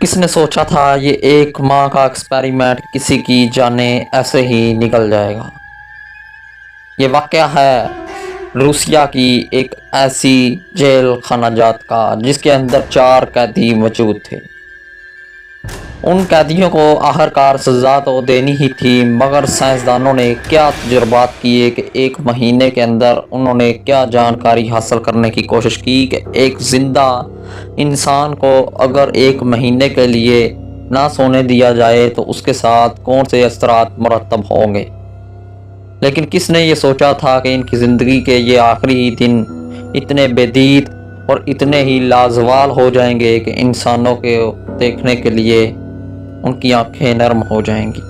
किसने सोचा था ये 1 माह का एक्सपेरिमेंट किसी की जाने ऐसे ही निकल जाएगा। ये वाकया है रूसिया की एक ऐसी जेल खाना जात का जिसके अंदर 4 कैदी मौजूद थे। उन कैदियों को आखिरकार सजा तो देनी ही थी, मगर साइंसदानों ने क्या तजुर्बात किए कि 1 महीने के अंदर उन्होंने क्या जानकारी हासिल करने की कोशिश की कि एक ज़िंदा इंसान को अगर 1 महीने के लिए ना सोने दिया जाए तो उसके साथ कौन से असरात मुरतब होंगे। लेकिन किसने ये सोचा था कि इनकी ज़िंदगी के ये आखिरी ही दिन इतने बेदीद और इतने ही लाजवाल हो जाएंगे कि इंसानों के देखने के लिए उनकी आंखें नरम हो जाएंगी।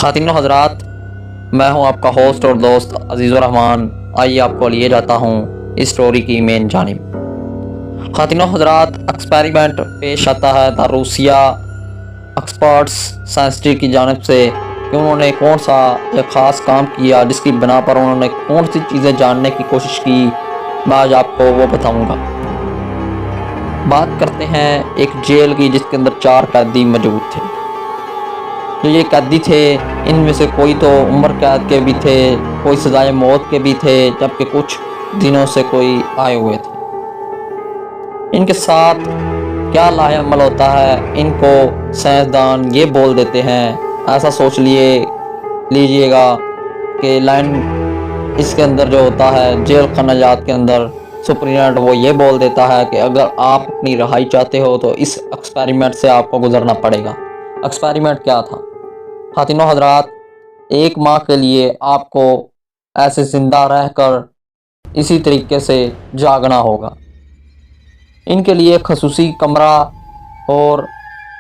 ख़ातिन हज़रात, मैं हूं आपका होस्ट और दोस्त अजीज़ुर रहमान। आइए आपको लिए जाता हूं इस स्टोरी की मेन जानिब। ख़ातिन हज़रात, एक्सपेरिमेंट पेश आता है द रूसिया एक्सपर्ट्स साइंटिस्ट की जानिब से कि उन्होंने कौन सा एक ख़ास काम किया जिसकी बिना पर उन्होंने कौन सी चीज़ें जानने की कोशिश की। मैं आज आपको वो बताऊंगा। बात करते हैं एक जेल की जिसके अंदर 4 कैदी मौजूद थे। जो ये कैदी थे इनमें से कोई तो उम्र कैद के भी थे, कोई सजाए मौत के भी थे, जबकि कुछ दिनों से कोई आए हुए थे। इनके साथ क्या लाएअमल होता है, इनको साइंसदान ये बोल देते हैं, ऐसा सोच लीजिएगा कि लाइन इसके अंदर जो होता है जेल खानाजात के अंदर सुप्रीडेंट वो ये बोल देता है कि अगर आप अपनी रहाई चाहते हो तो इस एक्सपेरिमेंट से आपको गुजरना पड़ेगा। एक्सपेरिमेंट क्या था ख़ातिनो हज़रात, 1 माह के लिए आपको ऐसे ज़िंदा रहकर इसी तरीके से जागना होगा। इनके लिए खसूसी कमरा और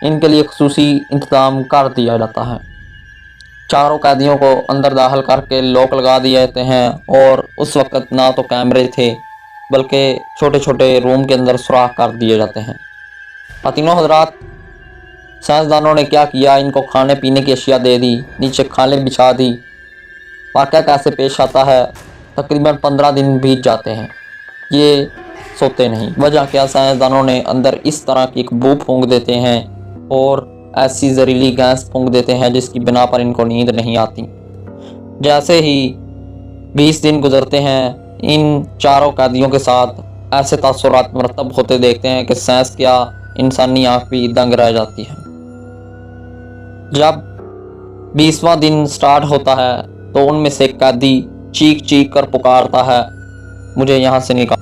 इनके लिए खसूसी इंतज़ाम कर दिया जाता है। चारों कैदियों को अंदर दाखिल करके लॉक लगा दिए जाते हैं और उस वक़्त ना तो कैमरे थे बल्कि छोटे छोटे रूम के अंदर सुराख कर दिए जाते हैं। ख़ातिनो हज़रात, साइंसदानों ने क्या किया, इनको खाने पीने की अशिया दे दी, नीचे खाने बिछा दी। वाक़या कैसे पेश आता है, तकरीबन 15 दिन बीत जाते हैं, ये सोते नहीं। वजह क्या, साइंसदानों ने अंदर इस तरह की एक बू फूंक देते हैं और ऐसी जहरीली गैस फूंक देते हैं जिसकी बिना पर इनको नींद नहीं आती। जैसे ही 20 दिन गुजरते हैं, इन चारों कैदियों के साथ ऐसे तासुरात मरतब होते देखते हैं कि सांस क्या इंसानी आँख भी दंग रह जाती है। जब 20वां दिन स्टार्ट होता है तो उनमें से एक कैदी चीख चीख कर पुकारता है, मुझे यहाँ से निकाल।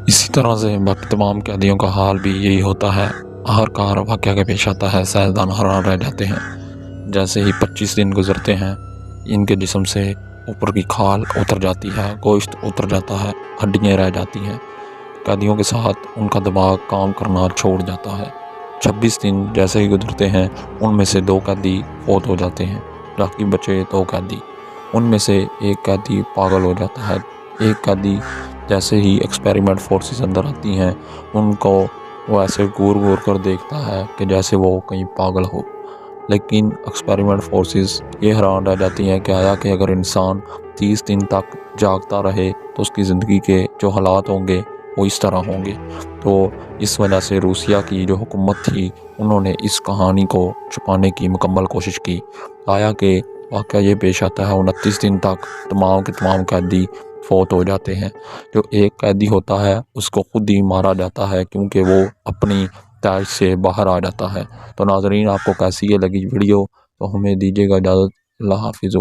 इसी तरह से बाकी तमाम कैदियों का हाल भी यही होता है। आखिरकार वाक़या के पेश आता है, साइंसदान हैरान रह जाते हैं। जैसे ही 25 दिन गुजरते हैं, इनके जिस्म से ऊपर की खाल उतर जाती है, गोश्त उतर जाता है, हड्डियाँ रह जाती हैं। कैदियों के साथ उनका दिमाग काम करना छोड़ जाता है। 26 दिन जैसे ही गुजरते हैं, उनमें से 2 कैदी फौत हो जाते हैं, बाकी बचे 2 कैदी। उनमें से एक कैदी पागल हो जाता है। एक कैदी जैसे ही एक्सपेरिमेंट फोर्सेस अंदर आती हैं, उनको वो ऐसे घूर घूर कर देखता है कि जैसे वो कहीं पागल हो। लेकिन एक्सपेरिमेंट फोर्सेस ये हैरान रह जाती हैं कि आया कि अगर इंसान 30 दिन तक जागता रहे तो उसकी ज़िंदगी के जो हालात होंगे वो इस तरह होंगे। तो इस वजह से रूसिया की जो हुकूमत थी, उन्होंने इस कहानी को छुपाने की मुकम्मल कोशिश की। आया कि वाक़या ये पेश आता है, 29 दिन तक तमाम के तमाम कैदी फौत हो जाते हैं। जो एक कैदी होता है उसको खुद ही मारा जाता है क्योंकि वो अपनी तैश से बाहर आ जाता है। तो नाज़रीन, आपको कैसी ये लगी वीडियो, तो हमें दीजिएगा इजाज़त। अल्लाह हाफ़िज़।